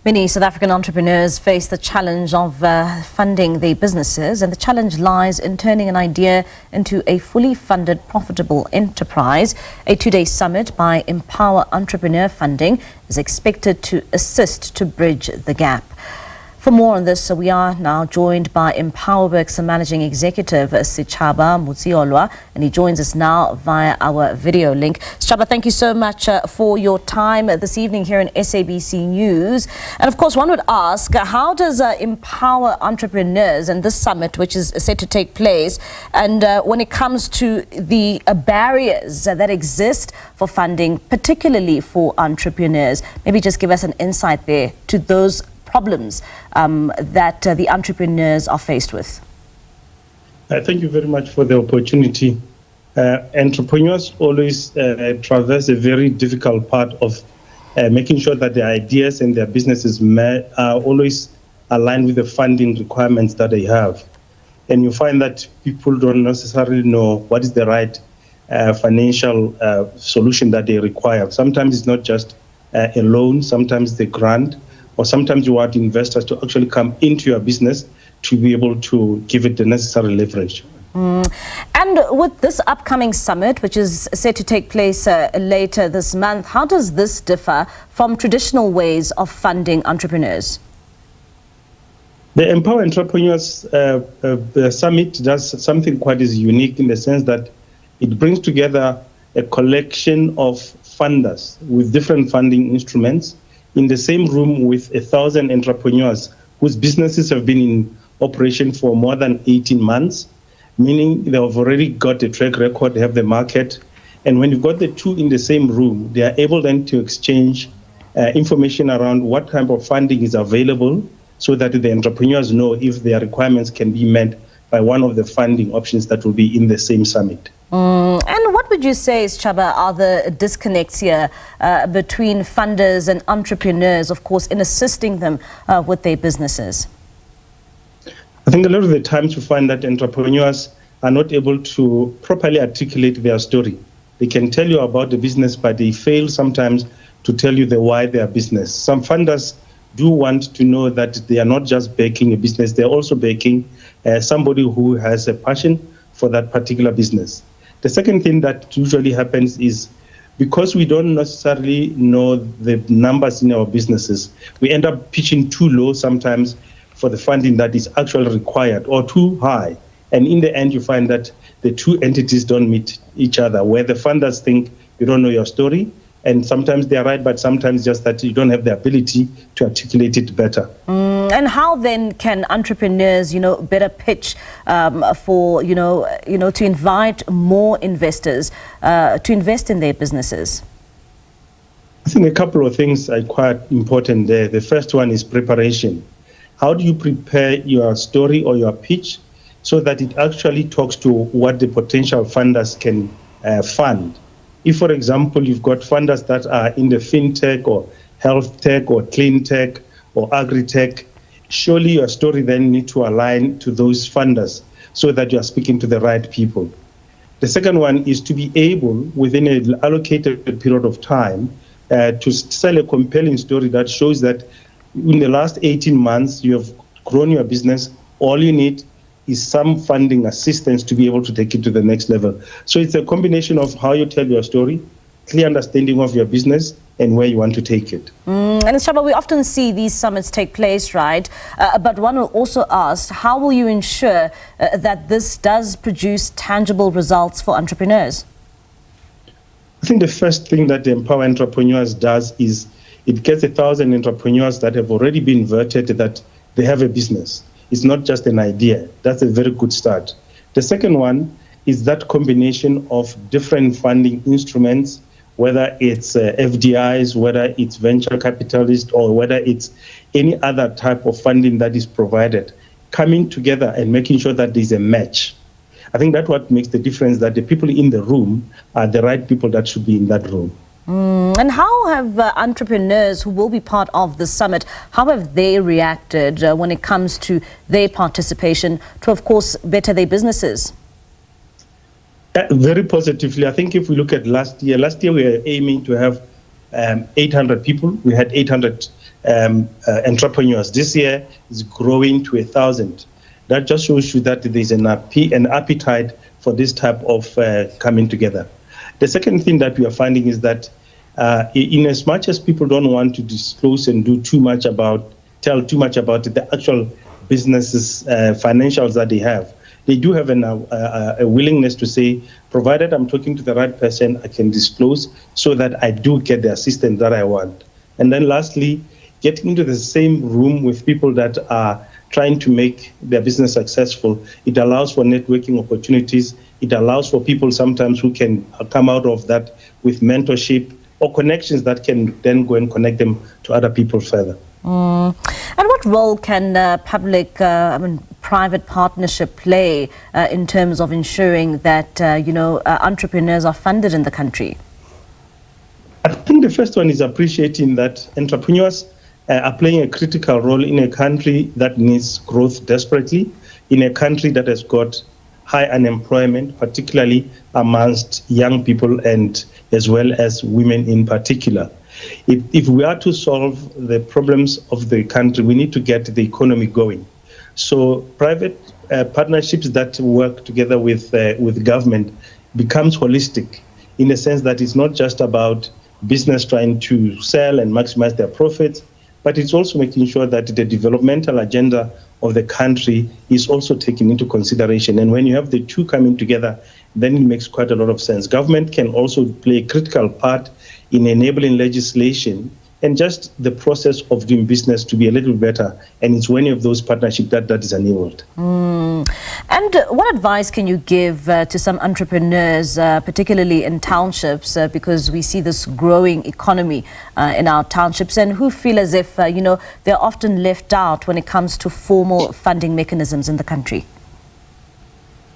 Many South African entrepreneurs face the challenge of funding their businesses, and the challenge lies in turning an idea into a fully funded, profitable enterprise. A two-day summit by EmpowaEntrepreneur Funding is expected to assist to bridge the gap. For more on this, we are now joined by EmpowaWorks Managing Executive Sechaba Motsieloa, and he joins us now via our video link. Sechaba, thank you so much for your time this evening here in SABC News. And of course, one would ask, how does empower entrepreneurs and this summit, which is set to take place, and when it comes to the barriers that exist for funding, particularly for entrepreneurs, maybe just give us an insight there to those problems that the entrepreneurs are faced with. Thank you very much for the opportunity. Entrepreneurs always traverse a very difficult part of making sure that their ideas and their businesses are always aligned with the funding requirements that they have. And you find that people don't necessarily know what is the right financial solution that they require. Sometimes it's not just a loan, sometimes the grant, or sometimes you want investors to actually come into your business to be able to give it the necessary leverage. And with this upcoming summit, which is set to take place later this month, how does this differ from traditional ways of funding entrepreneurs? The Empower Entrepreneurs Summit does something quite unique in the sense that it brings together a collection of funders with different funding instruments in the same room with 1,000 entrepreneurs whose businesses have been in operation for more than 18 months, meaning they have already got a track record, they have the market. And when you've got the two in the same room, they are able then to exchange information around what type of funding is available so that the entrepreneurs know if their requirements can be met by one of the funding options that will be in the same summit. And what would you say, Sechaba, are the disconnects here between funders and entrepreneurs, of course, in assisting them with their businesses? I think a lot of the times you find that entrepreneurs are not able to properly articulate their story. They can tell you about the business, but they fail sometimes to tell you the why their business. Some funders do want to know that they are not just backing a business, they're also backing somebody who has a passion for that particular business. The second thing that usually happens is because we don't necessarily know the numbers in our businesses, we end up pitching too low sometimes for the funding that is actually required, or too high. And in the end, you find that the two entities don't meet each other, where the funders think you don't know your story, and sometimes they're right, but sometimes just that you don't have the ability to articulate it better. And how then can entrepreneurs, better pitch for, to invite more investors to invest in their businesses? I think a couple of things are quite important there. The first one is preparation. How do you prepare your story or your pitch so that it actually talks to what the potential funders can fund? If, for example, you've got funders that are in the fintech or health tech or clean tech or agri-tech, surely your story then needs to align to those funders so that you are speaking to the right people. The second one is to be able, within an allocated period of time, to sell a compelling story that shows that in the last 18 months, you have grown your business. All you need is some funding assistance to be able to take it to the next level. So it's a combination of how you tell your story, clear understanding of your business, and where you want to take it. And Sechaba, we often see these summits take place, right? But one will also ask, how will you ensure that this does produce tangible results for entrepreneurs? I think the first thing that the Empower Entrepreneurs does is it gets 1,000 entrepreneurs that have already been vetted that they have a business. It's not just an idea. That's a very good start. The second one is that combination of different funding instruments, whether it's FDIs, whether it's venture capitalists, or whether it's any other type of funding that is provided, coming together and making sure that there's a match. I think that's what makes the difference, that the people in the room are the right people that should be in that room. And how have entrepreneurs who will be part of the summit, how have they reacted when it comes to their participation to, of course, better their businesses? Very positively. I think if we look at last year we were aiming to have 800 people. We had 800 entrepreneurs. This year is growing to 1,000. That just shows you that there's an appetite for this type of coming together. The second thing that we are finding is that in as much as people don't want to disclose and tell too much about the actual businesses, financials that they have, they do have a willingness to say, provided I'm talking to the right person, I can disclose so that I do get the assistance that I want. And then lastly, getting into the same room with people that are trying to make their business successful, it allows for networking opportunities. It allows for people sometimes who can come out of that with mentorship or connections that can then go and connect them to other people further. And what role can private partnership play in terms of ensuring that entrepreneurs are funded in the country? I think the first one is appreciating that entrepreneurs are playing a critical role in a country that needs growth desperately, in a country that has got high unemployment, particularly amongst young people and as well as women in particular. If we are to solve the problems of the country, we need to get the economy going. So private partnerships that work together with government becomes holistic in the sense that it's not just about business trying to sell and maximize their profits, but it's also making sure that the developmental agenda of the country is also taken into consideration. And when you have the two coming together, then it makes quite a lot of sense. Government can also play a critical part in enabling legislation and just the process of doing business to be a little better. And it's one of those partnerships that is enabled. And what advice can you give to some entrepreneurs, particularly in townships, because we see this growing economy in our townships, and who feel as if, they're often left out when it comes to formal funding mechanisms in the country?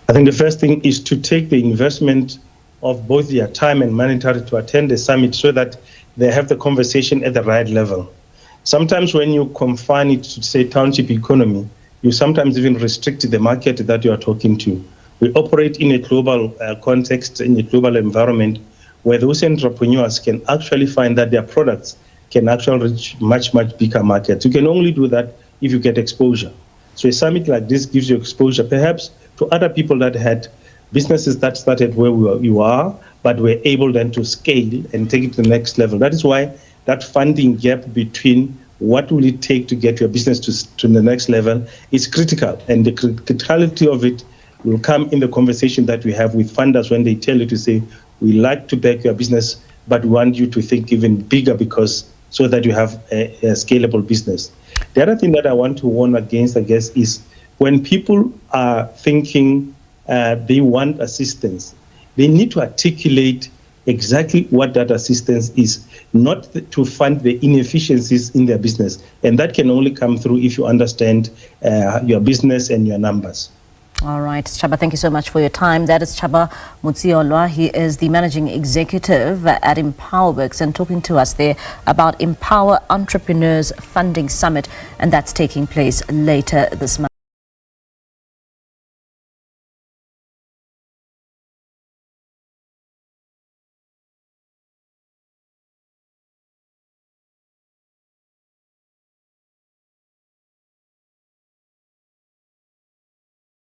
I think the first thing is to take the investment of both their time and monetary to attend the summit so that they have the conversation at the right level. Sometimes when you confine it to, say, township economy, you sometimes even restrict the market that you are talking to. We operate in a global context, in a global environment, where those entrepreneurs can actually find that their products can actually reach much, much bigger markets. You can only do that if you get exposure. So a summit like this gives you exposure, perhaps to other people that had businesses that started where you are, but were able then to scale and take it to the next level. That is why that funding gap between what will it take to get your business to the next level is critical. And the criticality of it will come in the conversation that we have with funders when they tell you to say, we like to back your business, but we want you to think even bigger so that you have a scalable business. The other thing that I want to warn against, I guess, is when people are thinking they want assistance, they need to articulate exactly what that assistance is, not to fund the inefficiencies in their business. And that can only come through if you understand your business and your numbers. All right, Sechaba, thank you so much for your time. That is Sechaba Motsieloa. He is the Managing Executive at EmpowaWorks and talking to us there about EmpowaEntrepreneur Funding Summit, and that's taking place later this month.